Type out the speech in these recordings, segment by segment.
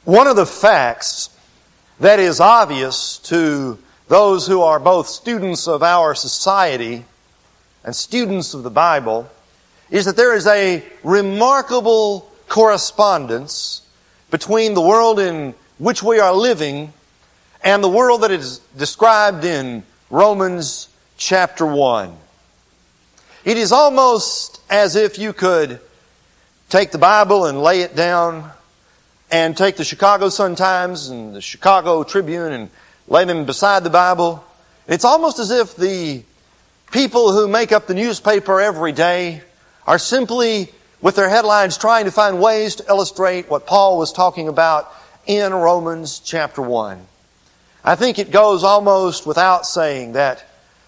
One of the facts that is obvious to those who are both students of our society and students of the Bible is that there is a remarkable correspondence between the world in which we are living and the world that is described in Romans chapter 1. It is almost as if you could take the Bible and lay it down and take the Chicago Sun-Times and the Chicago Tribune and lay them beside the Bible. It's almost as if the people who make up the newspaper every day are simply, with their headlines, trying to find ways to illustrate what Paul was talking about in Romans chapter 1. I think it goes almost without saying that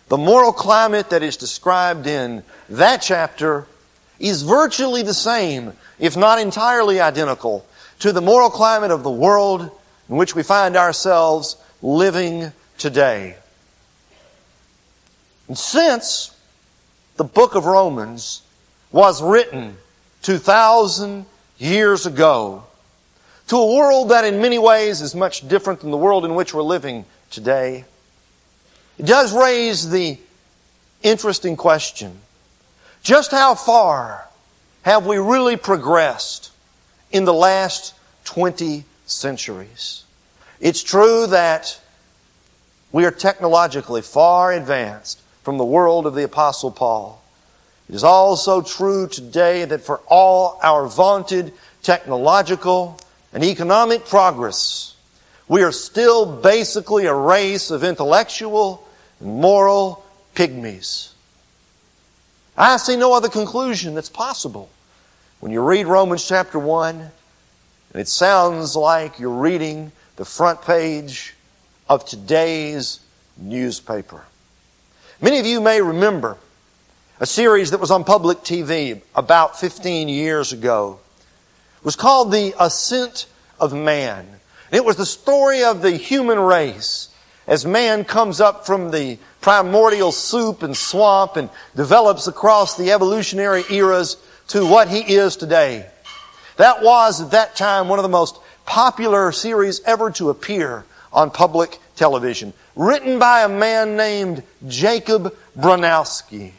the moral climate that is described in that chapter is virtually the same, if not entirely identical, to the moral climate of the world in which we find ourselves living today. And since the book of Romans was written 2,000 years ago to a world that in many ways is much different than the world in which we're living today, it does raise the interesting question: just how far have we really progressed in the last 20 centuries? It's true that we are technologically far advanced from the world of the Apostle Paul. It is also true today that for all our vaunted technological and economic progress, we are still basically a race of intellectual and moral pygmies. I see no other conclusion that's possible when you read Romans chapter 1, and it sounds like you're reading the front page of today's newspaper. Many of you may remember a series that was on public TV about 15 years ago. It was called The Ascent of Man. It was the story of the human race as man comes up from the primordial soup and swamp and develops across the evolutionary eras to what he is today. That was, at that time, one of the most popular series ever to appear on public television. Written by a man named Jacob Bronowski.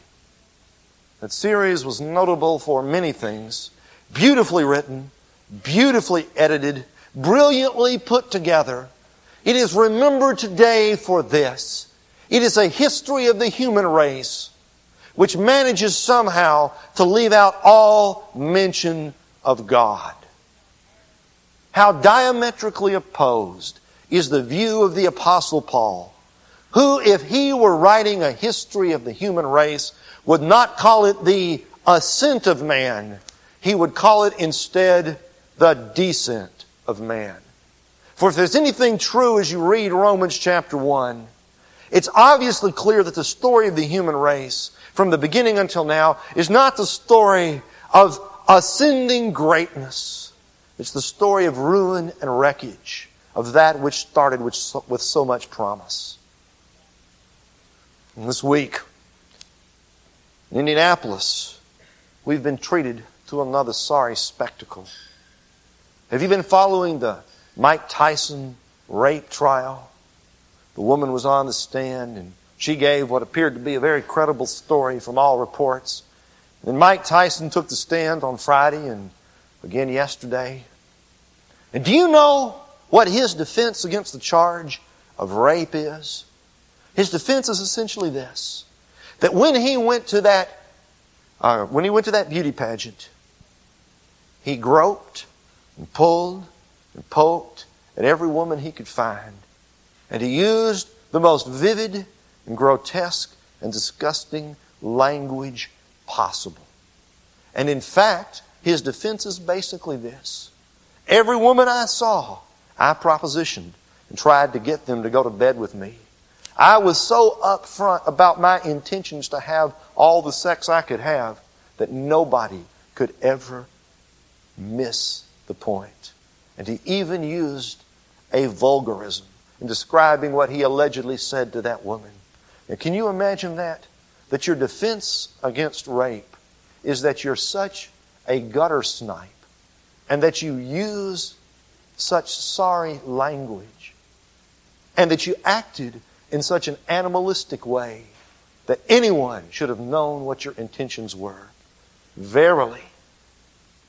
That series was notable for many things. Beautifully written, beautifully edited, brilliantly put together. It is remembered today for this. It is a history of the human race which manages somehow to leave out all mention of God. How diametrically opposed is the view of the Apostle Paul, who, if he were writing a history of the human race, would not call it the ascent of man. He would call it instead the descent of man. For if there's anything true as you read Romans chapter 1, it's obviously clear that the story of the human race, from the beginning until now, is not the story of ascending greatness. It's the story of ruin and wreckage of that which started with so much promise. And this week, in Indianapolis, we've been treated to another sorry spectacle. Have you been following the Mike Tyson rape trial? The woman was on the stand and she gave what appeared to be a very credible story from all reports. Then Mike Tyson took the stand on Friday and again yesterday. And do you know what his defense against the charge of rape is? His defense is essentially this: that when he went to that beauty pageant, he groped and pulled and poked at every woman he could find. And he used the most vivid and grotesque and disgusting language possible. And in fact, his defense is basically this: every woman I saw, I propositioned and tried to get them to go to bed with me. I was so upfront about my intentions to have all the sex I could have that nobody could ever miss the point. And he even used a vulgarism in describing what he allegedly said to that woman. Now, can you imagine that? That your defense against rape is that you're such a gutter snipe and that you use such sorry language, and that you acted in such an animalistic way that anyone should have known what your intentions were. Verily,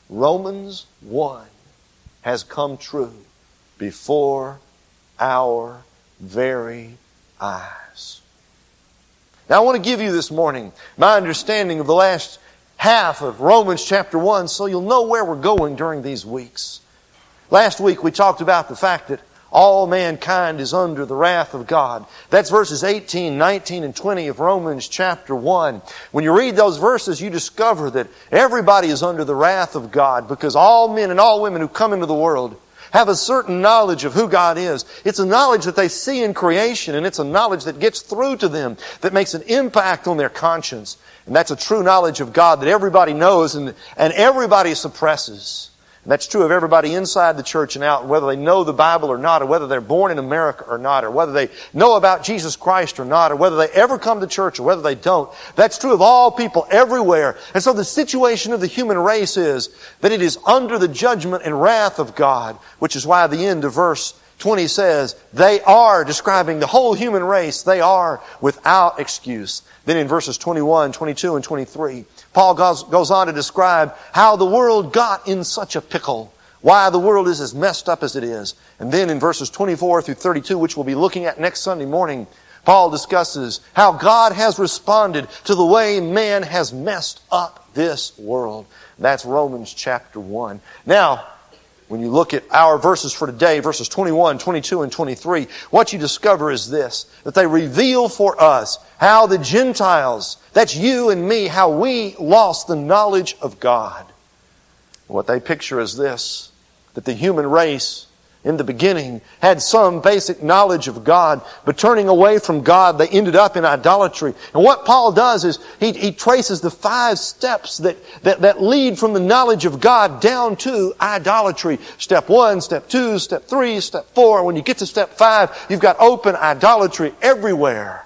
Romans 1 has come true before our very eyes. Now I want to give you this morning my understanding of the last half of Romans chapter 1 so you'll know where we're going during these weeks. Last week we talked about the fact that all mankind is under the wrath of God. That's verses 18, 19, and 20 of Romans chapter 1. When you read those verses, you discover that everybody is under the wrath of God because all men and all women who come into the world have a certain knowledge of who God is. It's a knowledge that they see in creation, and it's a knowledge that gets through to them, that makes an impact on their conscience. And that's a true knowledge of God that everybody knows and everybody suppresses. And that's true of everybody inside the church and out, whether they know the Bible or not, or whether they're born in America or not, or whether they know about Jesus Christ or not, or whether they ever come to church or whether they don't. That's true of all people everywhere. And so the situation of the human race is that it is under the judgment and wrath of God, which is why the end of verse 20 says, they are, describing the whole human race, they are without excuse. Then in verses 21, 22, and 23, Paul goes on to describe how the world got in such a pickle, why the world is as messed up as it is. And then in verses 24 through 32, which we'll be looking at next Sunday morning, Paul discusses how God has responded to the way man has messed up this world. That's Romans chapter 1. Now, when you look at our verses for today, verses 21, 22, and 23, what you discover is this, that they reveal for us how the Gentiles, that's you and me, how we lost the knowledge of God. What they picture is this, that the human race in the beginning had some basic knowledge of God, but turning away from God, they ended up in idolatry. And what Paul does is he traces the 5 steps that lead from the knowledge of God down to idolatry. Step 1, step 2, step 3, step 4. When you get to step 5, you've got open idolatry everywhere.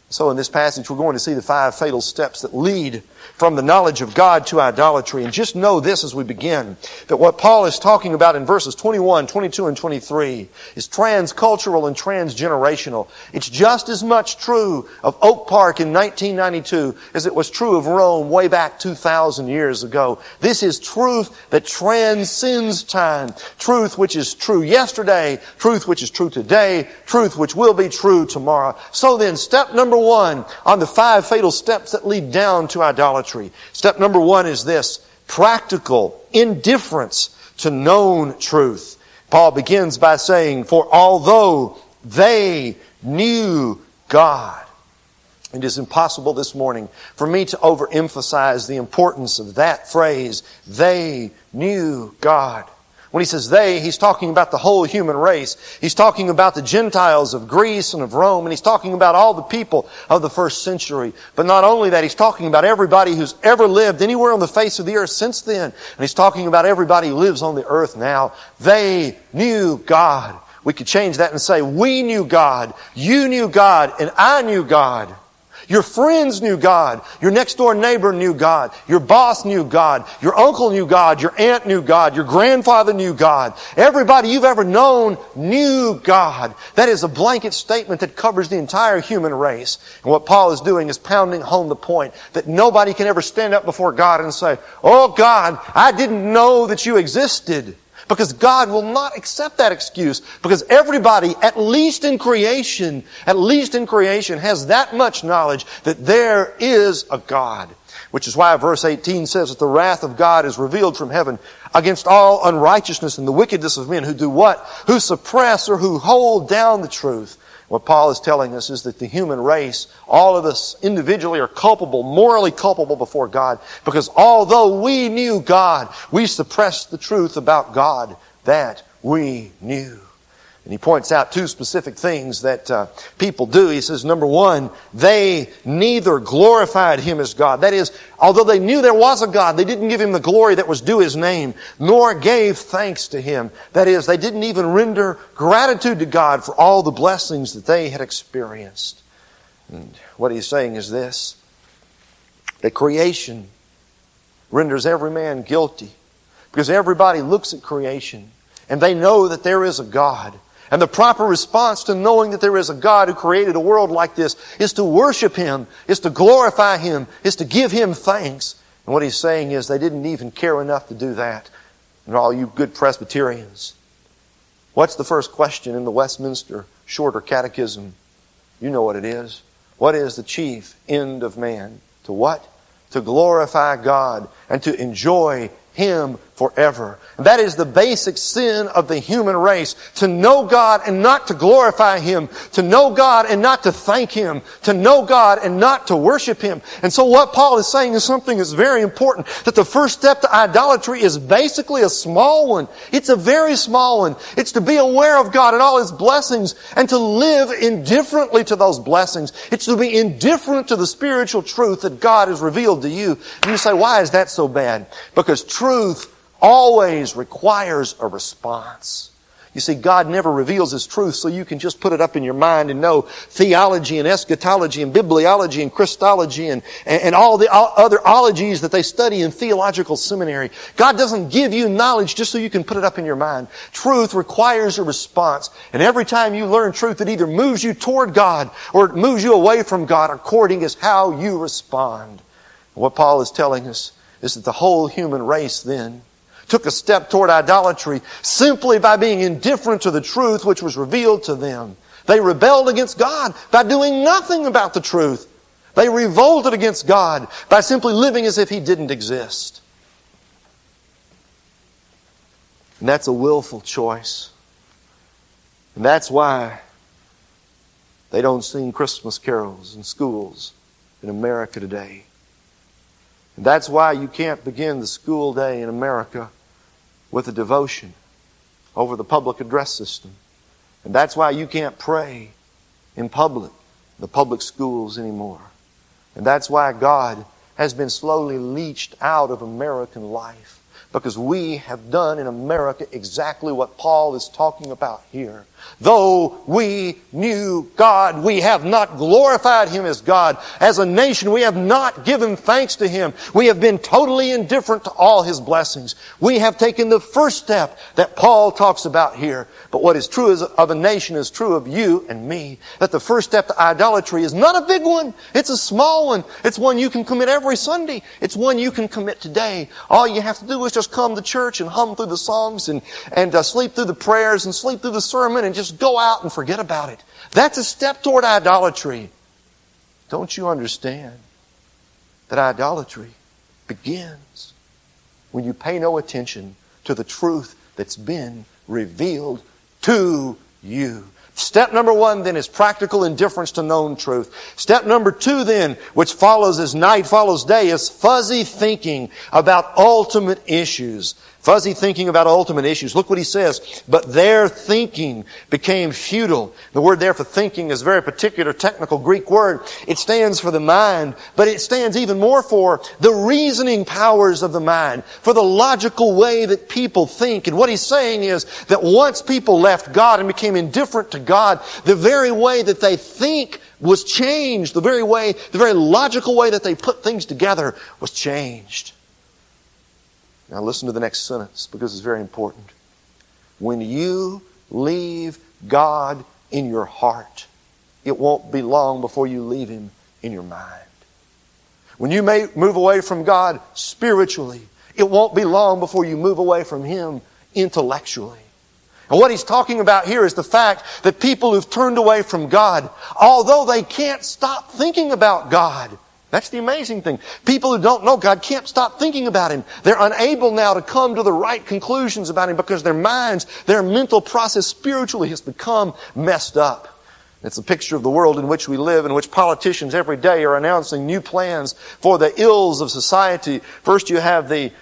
So in this passage, we're going to see the 5 fatal steps that lead from the knowledge of God to idolatry. And just know this as we begin, that what Paul is talking about in verses 21, 22, and 23 is transcultural and transgenerational. It's just as much true of Oak Park in 1992 as it was true of Rome way back 2,000 years ago. This is truth that transcends time. Truth which is true yesterday, truth which is true today, truth which will be true tomorrow. So then, step number 1 on the 5 fatal steps that lead down to idolatry. Step number 1 is this: practical indifference to known truth. Paul begins by saying, for although they knew God. It is impossible this morning for me to overemphasize the importance of that phrase, they knew God. When he says they, he's talking about the whole human race. He's talking about the Gentiles of Greece and of Rome, and he's talking about all the people of the first century. But not only that, he's talking about everybody who's ever lived anywhere on the face of the earth since then. And he's talking about everybody who lives on the earth now. They knew God. We could change that and say, we knew God, you knew God, and I knew God. Your friends knew God. Your next door neighbor knew God. Your boss knew God. Your uncle knew God. Your aunt knew God. Your grandfather knew God. Everybody you've ever known knew God. That is a blanket statement that covers the entire human race. And what Paul is doing is pounding home the point that nobody can ever stand up before God and say, oh God, I didn't know that you existed. Because God will not accept that excuse. Because everybody, at least in creation, has that much knowledge that there is a God. Which is why verse 18 says that the wrath of God is revealed from heaven against all unrighteousness and the wickedness of men who do what? Who suppress or who hold down the truth. What Paul is telling us is that the human race, all of us individually are culpable, morally culpable before God, because although we knew God, we suppressed the truth about God that we knew. And he points out 2 specific things that people do. He says, number 1, they neither glorified Him as God. That is, although they knew there was a God, they didn't give Him the glory that was due His name, nor gave thanks to Him. That is, they didn't even render gratitude to God for all the blessings that they had experienced. And what he's saying is this, that creation renders every man guilty, because everybody looks at creation And they know that there is a God. And the proper response to knowing that there is a God who created a world like this is to worship Him, is to glorify Him, is to give Him thanks. And what he's saying is they didn't even care enough to do that. And all you good Presbyterians, what's the first question in the Westminster Shorter Catechism? You know what it is. What is the chief end of man? To what? To glorify God and to enjoy Him forever. And that is the basic sin of the human race. To know God and not to glorify Him. To know God and not to thank Him. To know God and not to worship Him. And so what Paul is saying is something that's very important. That the first step to idolatry is basically a small one. It's a very small one. It's to be aware of God and all His blessings and to live indifferently to those blessings. It's to be indifferent to the spiritual truth that God has revealed to you. And you say, why is that so bad? Because truth always requires a response. You see, God never reveals His truth so you can just put it up in your mind and know theology and eschatology and bibliology and Christology and all the other ologies that they study in theological seminary. God doesn't give you knowledge just so you can put it up in your mind. Truth requires a response. And every time you learn truth, it either moves you toward God or it moves you away from God according as how you respond. What Paul is telling us is that the whole human race then took a step toward idolatry simply by being indifferent to the truth which was revealed to them. They rebelled against God by doing nothing about the truth. They revolted against God by simply living as if He didn't exist. And that's a willful choice. And that's why they don't sing Christmas carols in schools in America today. And that's why you can't begin the school day in America with a devotion over the public address system. And that's why you can't pray in public, the public schools anymore. And that's why God has been slowly leached out of American life. Because we have done in America exactly what Paul is talking about here. Though we knew God, we have not glorified Him as God. As a nation, we have not given thanks to Him. We have been totally indifferent to all His blessings. We have taken the first step that Paul talks about here. But what is true of a nation is true of you and me. That the first step to idolatry is not a big one. It's a small one. It's one you can commit every Sunday. It's one you can commit today. All you have to do is just come to church and hum through the songs and sleep through the prayers and sleep through the sermon and just go out and forget about it. That's a step toward idolatry. Don't you understand that idolatry begins when you pay no attention to the truth that's been revealed to you? Step number one then is practical indifference to known truth. Step number two then, which follows as night follows day, is fuzzy thinking about ultimate issues. Fuzzy thinking about ultimate issues. Look what he says. But their thinking became futile. The word there for thinking is a very particular technical Greek word. It stands for the mind, but it stands even more for the reasoning powers of the mind, for the logical way that people think. And what he's saying is that once people left God and became indifferent to God, the very way that they think was changed. The very logical way that they put things together was changed. Now listen to the next sentence because it's very important. When you leave God in your heart, it won't be long before you leave Him in your mind. When you may move away from God spiritually, it won't be long before you move away from Him intellectually. And what he's talking about here is the fact that people who've turned away from God, although they can't stop thinking about God, that's the amazing thing. People who don't know God can't stop thinking about Him. They're unable now to come to the right conclusions about Him because their minds, their mental process spiritually has become messed up. It's a picture of the world in which we live, in which politicians every day are announcing new plans for the ills of society. First you have the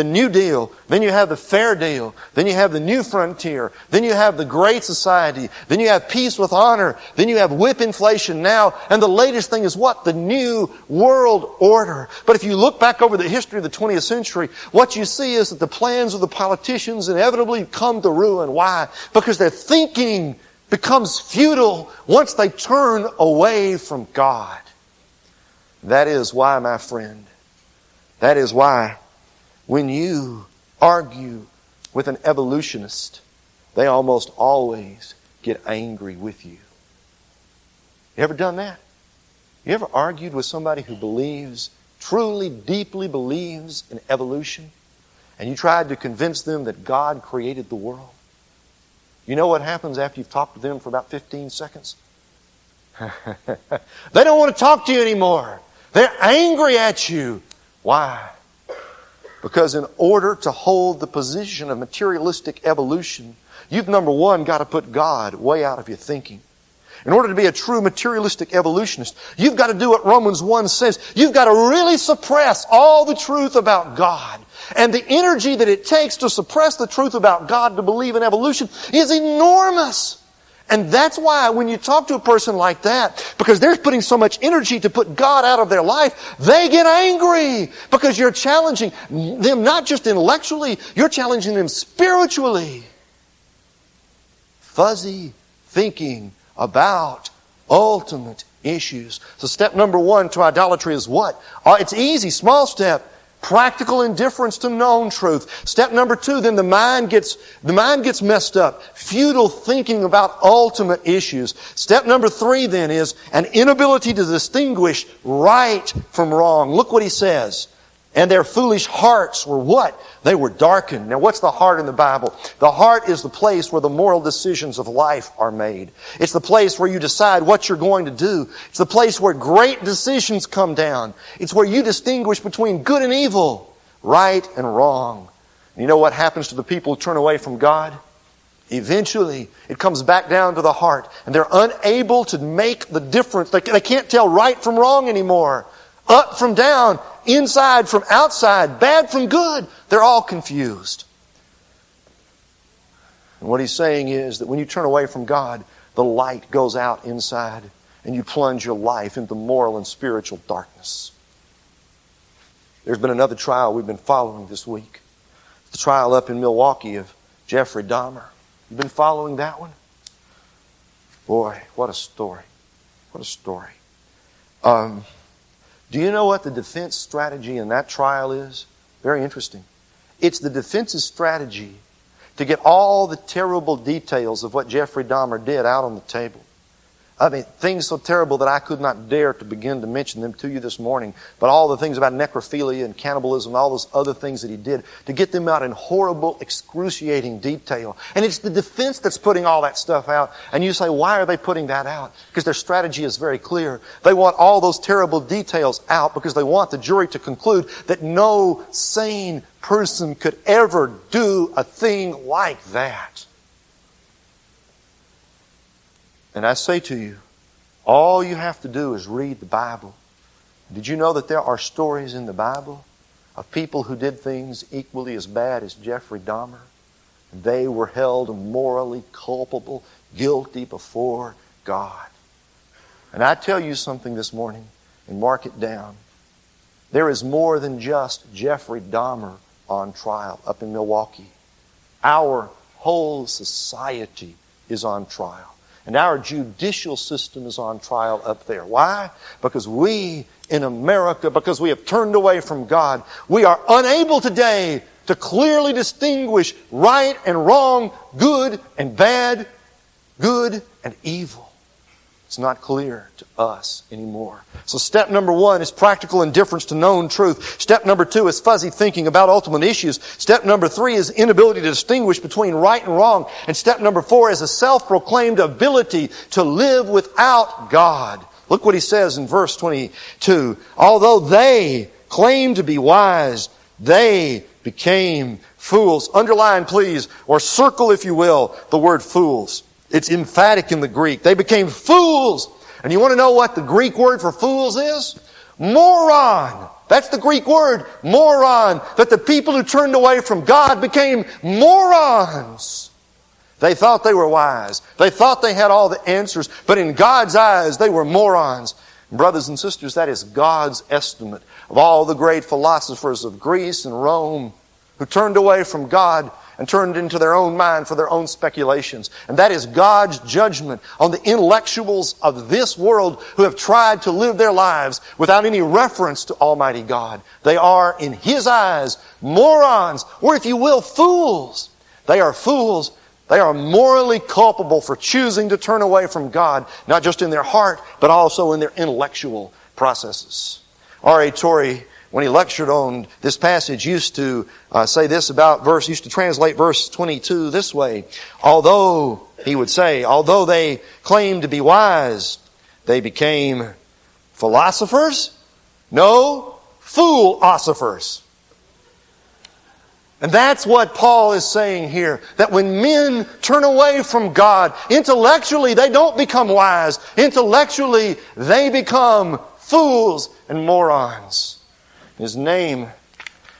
New Deal, then you have the Fair Deal, then you have the New Frontier, then you have the Great Society, then you have Peace with Honor, then you have whip inflation now, and the latest thing is what? The New World Order. But if you look back over the history of the 20th century, what you see is that the plans of the politicians inevitably come to ruin. Why? Because their thinking becomes futile once they turn away from God. That is why, my friend, that is why when you argue with an evolutionist, they almost always get angry with you. You ever done that? You ever argued with somebody who believes, truly, deeply believes in evolution, and you tried to convince them that God created the world? You know what happens after you've talked to them for about 15 seconds? They don't want to talk to you anymore. They're angry at you. Why? Because in order to hold the position of materialistic evolution, you've, number one, got to put God way out of your thinking. In order to be a true materialistic evolutionist, you've got to do what Romans 1 says. You've got to really suppress all the truth about God. And the energy that it takes to suppress the truth about God to believe in evolution is enormous. And that's why when you talk to a person like that, because they're putting so much energy to put God out of their life, they get angry because you're challenging them not just intellectually, you're challenging them spiritually. Fuzzy thinking about ultimate issues. So step number one to idolatry is what? It's easy, small step. Practical indifference to known truth. Step number two, then the mind gets messed up. Futile thinking about ultimate issues. Step number three then is an inability to distinguish right from wrong. Look what he says. And their foolish hearts were what? They were darkened. Now what's the heart in the Bible? The heart is the place where the moral decisions of life are made. It's the place where you decide what you're going to do. It's the place where great decisions come down. It's where you distinguish between good and evil, right and wrong. And you know what happens to the people who turn away from God? Eventually, it comes back down to the heart. And they're unable to make the difference. They can't tell right from wrong anymore. Up from down, inside from outside, bad from good. They're all confused. And what he's saying is that when you turn away from God, the light goes out inside and you plunge your life into moral and spiritual darkness. There's been another trial we've been following this week. The trial up in Milwaukee of Jeffrey Dahmer. You've been following that one? Boy, what a story. What a story. Do you know what the defense strategy in that trial is? Very interesting. It's the defense's strategy to get all the terrible details of what Jeffrey Dahmer did out on the table. I mean, things so terrible that I could not dare to begin to mention them to you this morning. But all the things about necrophilia and cannibalism, all those other things that he did, to get them out in horrible, excruciating detail. And it's the defense that's putting all that stuff out. And you say, why are they putting that out? Because their strategy is very clear. They want all those terrible details out because they want the jury to conclude that no sane person could ever do a thing like that. And I say to you, all you have to do is read the Bible. Did you know that there are stories in the Bible of people who did things equally as bad as Jeffrey Dahmer? They were held morally culpable, guilty before God. And I tell you something this morning, and mark it down. There is more than just Jeffrey Dahmer on trial up in Milwaukee. Our whole society is on trial. And our judicial system is on trial up there. Why? Because we in America, because we have turned away from God, we are unable today to clearly distinguish right and wrong, good and bad, good and evil. It's not clear to us anymore. So step number one is practical indifference to known truth. Step number two is fuzzy thinking about ultimate issues. Step number three is inability to distinguish between right and wrong. And step number four is a self-proclaimed ability to live without God. Look what he says in verse 22. Although they claimed to be wise, they became fools. Underline, please, or circle, if you will, the word fools. It's emphatic in the Greek. They became fools. And you want to know what the Greek word for fools is? Moron. That's the Greek word, moron. That the people who turned away from God became morons. They thought they were wise. They thought they had all the answers. But in God's eyes, they were morons. Brothers and sisters, that is God's estimate of all the great philosophers of Greece and Rome who turned away from God and turned into their own mind for their own speculations. And that is God's judgment on the intellectuals of this world who have tried to live their lives without any reference to Almighty God. They are, in His eyes, morons, or if you will, fools. They are fools. They are morally culpable for choosing to turn away from God, not just in their heart, but also in their intellectual processes. R.A. Torrey, when he lectured on this passage, used to say this about used to translate verse 22 this way. Although, he would say, although they claimed to be wise, they became philosophers? No, fool-ossiphers. And that's what Paul is saying here. That when men turn away from God, intellectually they don't become wise. Intellectually they become fools and morons. His name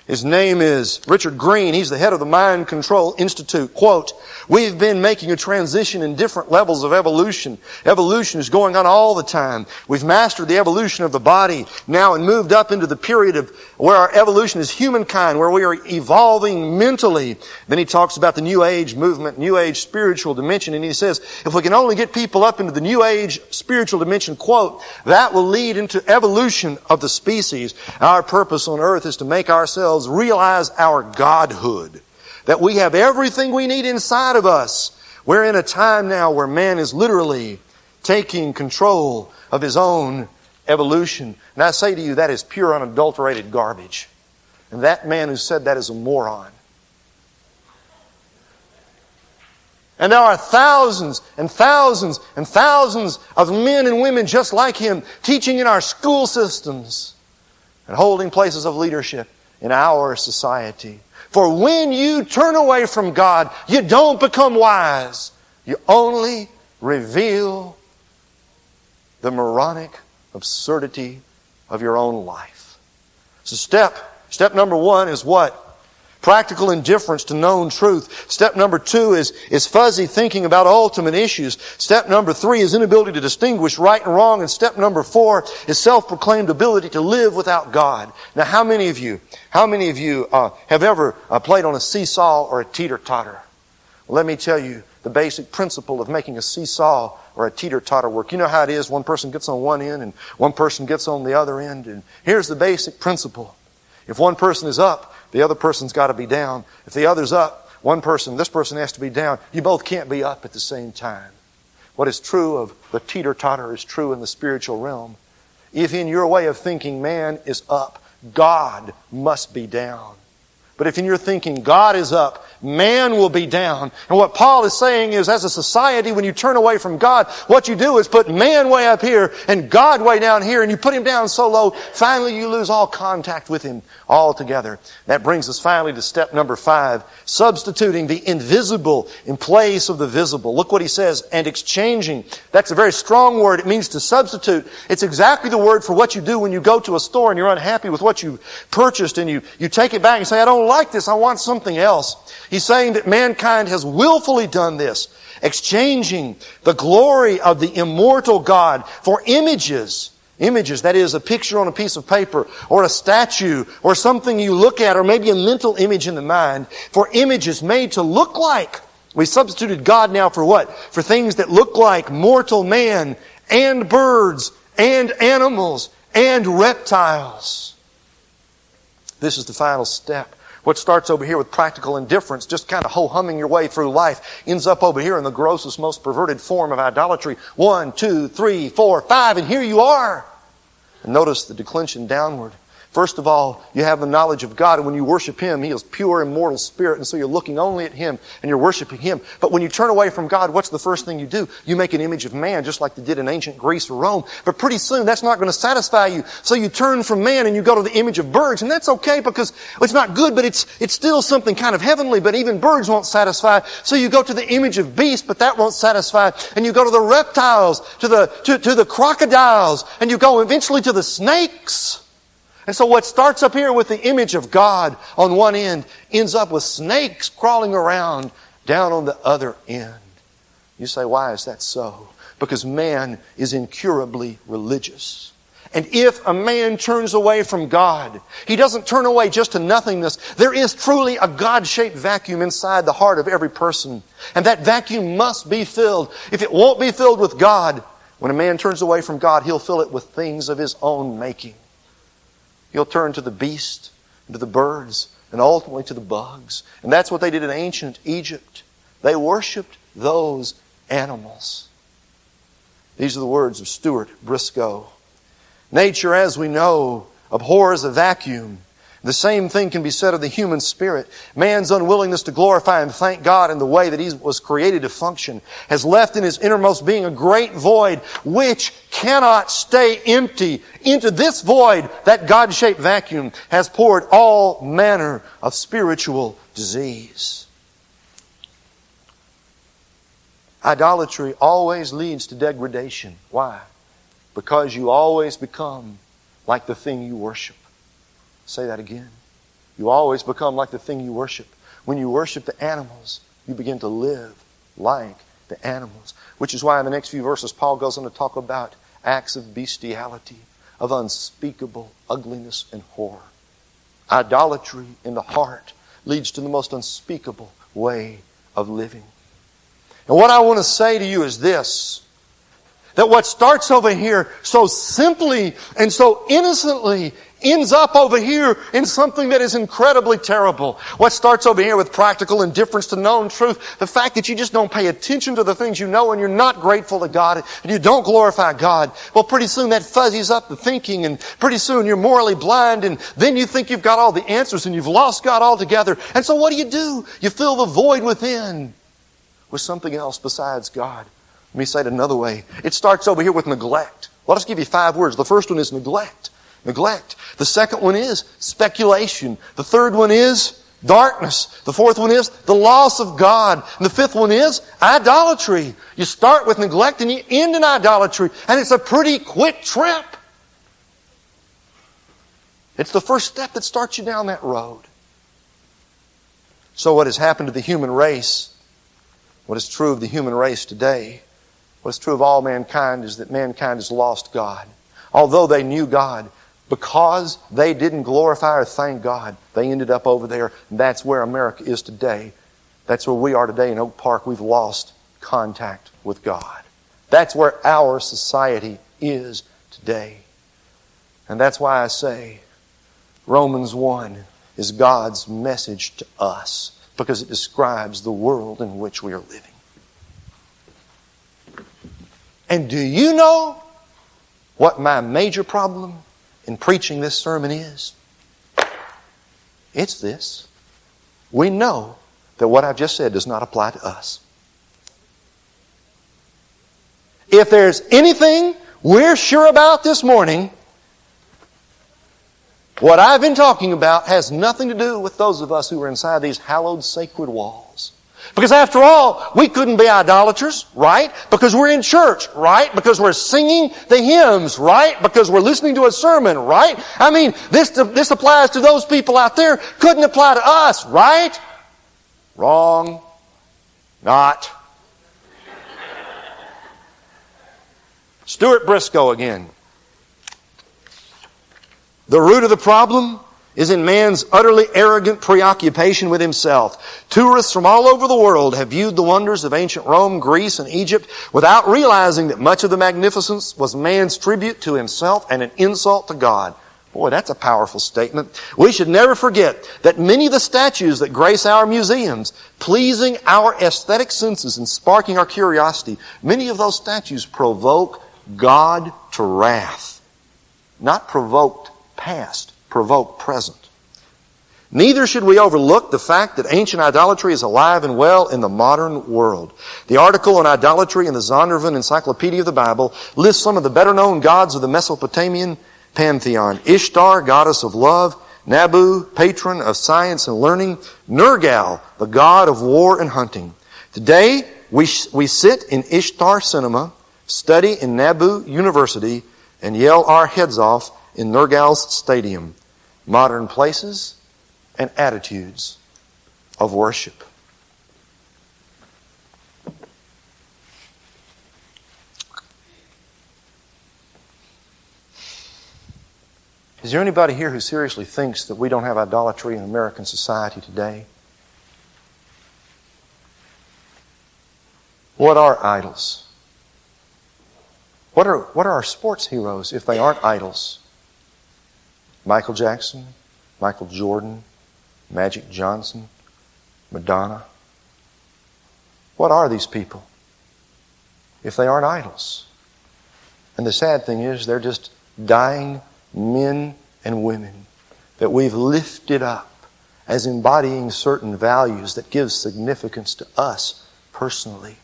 is Richard Green. He's the head of the Mind Control Institute. Quote, "We've been making a transition in different levels of evolution. Evolution is going on all the time. We've mastered the evolution of the body now and moved up into the period of where our evolution is humankind, where we are evolving mentally." Then he talks about the New Age movement, New Age spiritual dimension, and he says, if we can only get people up into the New Age spiritual dimension, quote, "that will lead into evolution of the species. Our purpose on earth is to make ourselves realize our godhood, that we have everything we need inside of us. We're in a time now where man is literally taking control of his own evolution." And I say to you, that is pure, unadulterated garbage. And that man who said that is a moron. And there are thousands and thousands and thousands of men and women just like him teaching in our school systems and holding places of leadership in our society. For when you turn away from God, you don't become wise. You only reveal the moronic absurdity of your own life. So step number one is what? Practical indifference to known truth. Step number two is fuzzy thinking about ultimate issues. Step number three is inability to distinguish right and wrong. And step number four is self-proclaimed ability to live without God. Now, how many of you have ever played on a seesaw or a teeter-totter? Well, let me tell you the basic principle of making a seesaw or a teeter-totter work. You know how it is. One person gets on one end and one person gets on the other end. And here's the basic principle. If one person is up, the other person's got to be down. If the other's up, this person has to be down. You both can't be up at the same time. What is true of the teeter-totter is true in the spiritual realm. If in your way of thinking man is up, God must be down. But if in your thinking God is up, man will be down. And what Paul is saying is, as a society, when you turn away from God, what you do is put man way up here and God way down here, and you put him down so low, finally you lose all contact with him altogether. That brings us finally to step number 5, substituting the invisible in place of the visible. Look what he says, and exchanging. That's a very strong word. It means to substitute. It's exactly the word for what you do when you go to a store and you're unhappy with what you purchased, and you take it back and say, I don't like this, I want something else. He's saying that mankind has willfully done this, exchanging the glory of the immortal God for images. Images, that is, a picture on a piece of paper, or a statue, or something you look at, or maybe a mental image in the mind, for images made to look like. We substituted God now for what? For things that look like mortal man, and birds, and animals, and reptiles. This is the final step. What starts over here with practical indifference, just kind of ho-humming your way through life, ends up over here in the grossest, most perverted form of idolatry. 1, 2, 3, 4, 5, and here you are. And notice the declension downward. First of all, you have the knowledge of God, and when you worship Him, He is pure, immortal spirit, and so you're looking only at Him, and you're worshiping Him. But when you turn away from God, what's the first thing you do? You make an image of man, just like they did in ancient Greece or Rome. But pretty soon, that's not going to satisfy you. So you turn from man, and you go to the image of birds, and that's okay, because it's not good, but it's still something kind of heavenly, but even birds won't satisfy. So you go to the image of beasts, but that won't satisfy. And you go to the reptiles, to the crocodiles, and you go eventually to the snakes. And so what starts up here with the image of God on one end ends up with snakes crawling around down on the other end. You say, why is that so? Because man is incurably religious. And if a man turns away from God, he doesn't turn away just to nothingness. There is truly a God-shaped vacuum inside the heart of every person. And that vacuum must be filled. If it won't be filled with God, when a man turns away from God, he'll fill it with things of his own making. He'll turn to the beast, and to the birds, and ultimately to the bugs. And that's what they did in ancient Egypt. They worshipped those animals. These are the words of Stuart Briscoe. Nature, as we know, abhors a vacuum. The same thing can be said of the human spirit. Man's unwillingness to glorify and thank God in the way that he was created to function has left in his innermost being a great void which cannot stay empty. Into this void, that God-shaped vacuum, has poured all manner of spiritual disease. Idolatry always leads to degradation. Why? Because you always become like the thing you worship. Say that again. You always become like the thing you worship. When you worship the animals, you begin to live like the animals. Which is why in the next few verses Paul goes on to talk about acts of bestiality, of unspeakable ugliness and horror. Idolatry in the heart leads to the most unspeakable way of living. And what I want to say to you is this, that what starts over here so simply and so innocently ends up over here in something that is incredibly terrible. What starts over here with practical indifference to known truth, the fact that you just don't pay attention to the things you know and you're not grateful to God and you don't glorify God, well, pretty soon that fuzzies up the thinking and pretty soon you're morally blind and then you think you've got all the answers and you've lost God altogether. And so what do? You fill the void within with something else besides God. Let me say it another way. It starts over here with neglect. Let us give you 5 words. The first one is neglect. Neglect. The second one is speculation. The third one is darkness. The fourth one is the loss of God. And the fifth one is idolatry. You start with neglect and you end in idolatry. And it's a pretty quick trip. It's the first step that starts you down that road. So what has happened to the human race, what is true of the human race today, what is true of all mankind is that mankind has lost God. Although they knew God, because they didn't glorify or thank God, they ended up over there. And that's where America is today. That's where we are today in Oak Park. We've lost contact with God. That's where our society is today. And that's why I say Romans 1 is God's message to us, because it describes the world in which we are living. And do you know what my major problem in preaching this sermon is? It's this. We know that what I've just said does not apply to us. If there's anything we're sure about this morning, what I've been talking about has nothing to do with those of us who are inside these hallowed sacred walls. Because after all, we couldn't be idolaters, right? Because we're in church, right? Because we're singing the hymns, right? Because we're listening to a sermon, right? I mean, this applies to those people out there. Couldn't apply to us, right? Wrong. Not. Stuart Briscoe again. The root of the problem is in man's utterly arrogant preoccupation with himself. Tourists from all over the world have viewed the wonders of ancient Rome, Greece, and Egypt without realizing that much of the magnificence was man's tribute to himself and an insult to God. Boy, that's a powerful statement. We should never forget that many of the statues that grace our museums, pleasing our aesthetic senses and sparking our curiosity, many of those statues provoke God to wrath. Not provoked past, provoke present. Neither should we overlook the fact that ancient idolatry is alive and well in the modern world. The article on idolatry in the Zondervan Encyclopedia of the Bible lists some of the better-known gods of the Mesopotamian pantheon. Ishtar, goddess of love; Nabu, patron of science and learning; Nergal, the god of war and hunting. Today, we sit in Ishtar Cinema, study in Nabu University, and yell our heads off in Nergal's stadium. Modern places and attitudes of worship. Is there anybody here who seriously thinks that we don't have idolatry in American society today? What are idols? What are our sports heroes if they aren't idols? Michael Jackson, Michael Jordan, Magic Johnson, Madonna. What are these people if they aren't idols? And the sad thing is they're just dying men and women that we've lifted up as embodying certain values that give significance to us personally.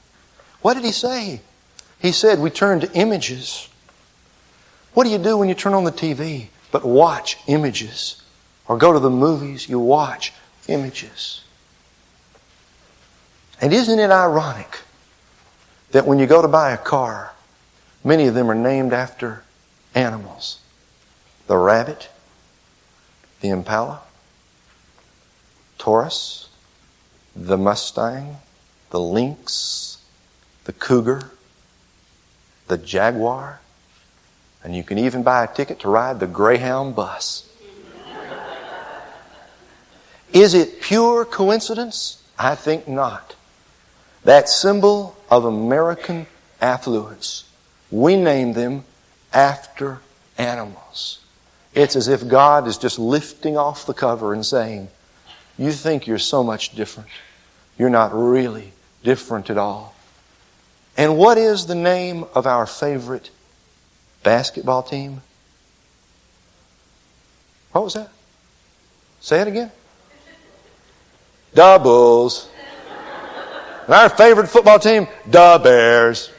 What did he say? He said we turn to images. What do you do when you turn on the TV but watch images? Or go to the movies, you watch images. And isn't it ironic that when you go to buy a car, many of them are named after animals? The rabbit, the impala, Taurus, the Mustang, the lynx, the cougar, the jaguar, and you can even buy a ticket to ride the Greyhound bus. Is it pure coincidence? I think not. That symbol of American affluence, we name them after animals. It's as if God is just lifting off the cover and saying, you think you're so much different. You're not really different at all. And what is the name of our favorite basketball team? What was that? Say it again. The Bulls. And our favorite football team, the Bears.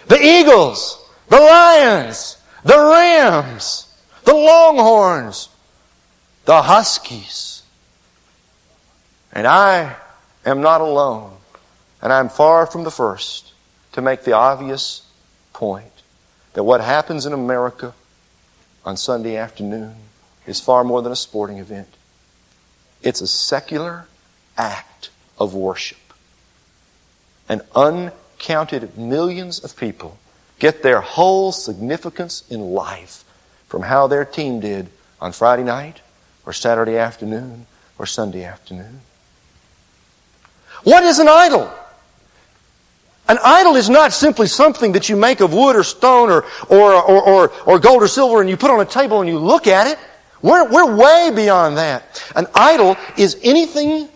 The Eagles. The Lions. The Rams. The Longhorns. The Huskies. And I am not alone, and I'm far from the first to make the obvious point that what happens in America on Sunday afternoon is far more than a sporting event. It's a secular act of worship. And uncounted millions of people get their whole significance in life from how their team did on Friday night or Saturday afternoon or Sunday afternoon. What is an idol? An idol is not simply something that you make of wood or stone or gold or silver and you put on a table and you look at it. We're way beyond that. An idol is anything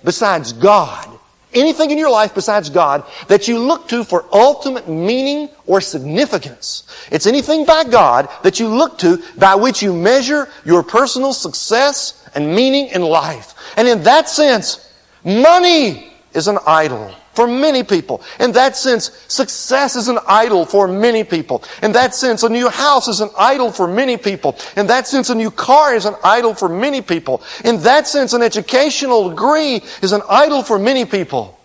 besides God. Anything in your life besides God that you look to for ultimate meaning or significance. It's anything by God that you look to by which you measure your personal success and meaning in life. And in that sense, money is an idol for many people. In that sense, success is an idol for many people. In that sense, a new house is an idol for many people. In that sense, a new car is an idol for many people. In that sense, an educational degree is an idol for many people.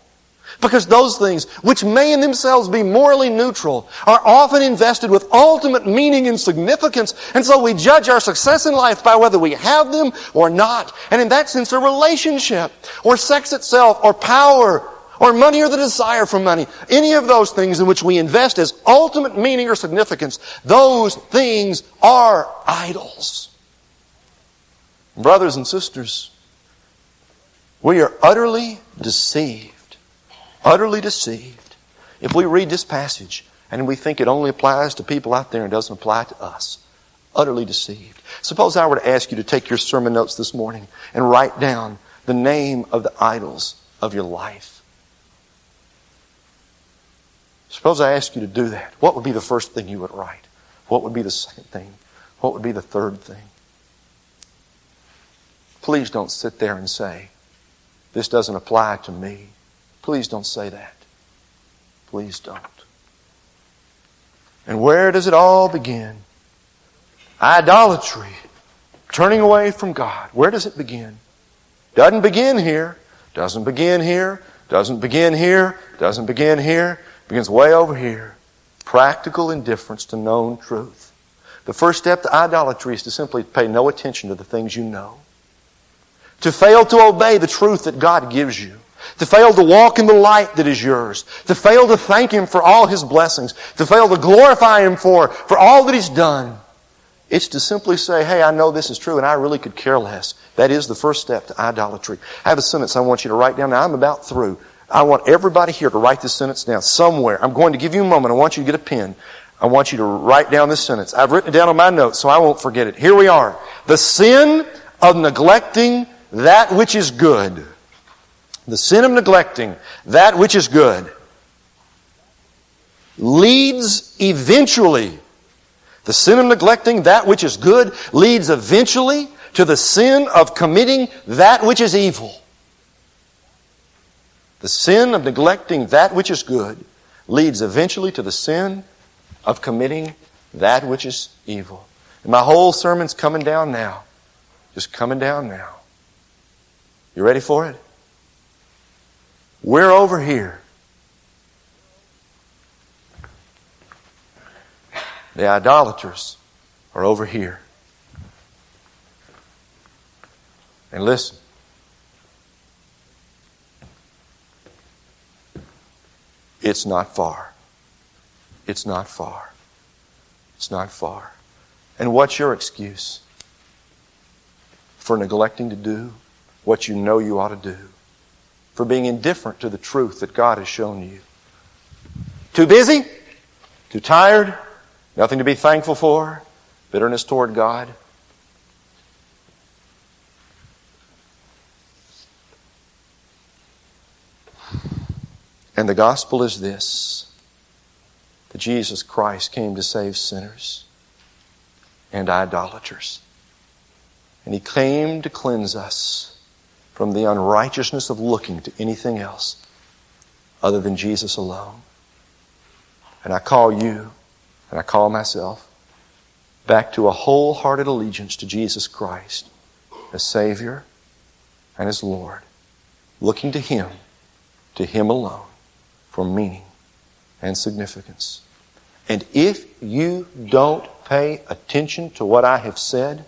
Because those things, which may in themselves be morally neutral, are often invested with ultimate meaning and significance. And so we judge our success in life by whether we have them or not. And in that sense, a relationship, or sex itself, or power, or money, or the desire for money, any of those things in which we invest as ultimate meaning or significance, those things are idols. Brothers and sisters, we are utterly deceived. Utterly deceived. If we read this passage and we think it only applies to people out there and doesn't apply to us. Utterly deceived. Suppose I were to ask you to take your sermon notes this morning and write down the name of the idols of your life. Suppose I asked you to do that. What would be the first thing you would write? What would be the second thing? What would be the third thing? Please don't sit there and say, this doesn't apply to me. Please don't say that. Please don't. And where does it all begin? Idolatry. Turning away from God. Where does it begin? Doesn't begin here. Doesn't begin here. Doesn't begin here. Doesn't begin here. Begins way over here. Practical indifference to known truth. The first step to idolatry is to simply pay no attention to the things you know. To fail to obey the truth that God gives you. To fail to walk in the light that is yours. To fail to thank Him for all His blessings. To fail to glorify Him for all that He's done. It's to simply say, hey, I know this is true and I really could care less. That is the first step to idolatry. I have a sentence I want you to write down. Now, I'm about through. I want everybody here to write this sentence down somewhere. I'm going to give you a moment. I want you to get a pen. I want you to write down this sentence. I've written it down on my notes so I won't forget it. Here we are. The sin of neglecting that which is good. The sin of neglecting that which is good leads eventually, the sin of neglecting that which is good leads eventually to the sin of committing that which is evil. The sin of neglecting that which is good leads eventually to the sin of committing that which is evil. And my whole sermon's coming down now. Just coming down now. You ready for it? We're over here. The idolaters are over here. And listen. It's not far. It's not far. It's not far. And what's your excuse for neglecting to do what you know you ought to do? For being indifferent to the truth that God has shown you? Too busy? Too tired? Nothing to be thankful for? Bitterness toward God? And the gospel is this, that Jesus Christ came to save sinners and idolaters. And He came to cleanse us from the unrighteousness of looking to anything else other than Jesus alone. And I call you, and I call myself, back to a wholehearted allegiance to Jesus Christ as Savior and as Lord, looking to Him alone, for meaning and significance. And if you don't pay attention to what I have said,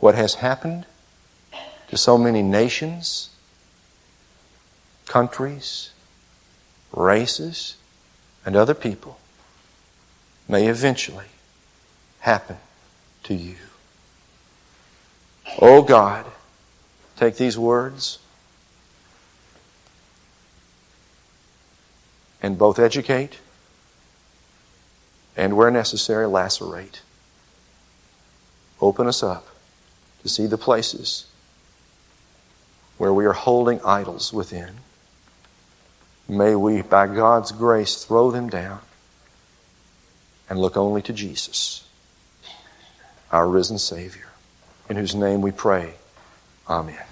what has happened to so many nations, countries, races, and other people may eventually happen to you. Oh God, take these words and both educate and, where necessary, lacerate. Open us up to see the places where we are holding idols within. May we, by God's grace, throw them down and look only to Jesus, our risen Savior, in whose name we pray. Amen.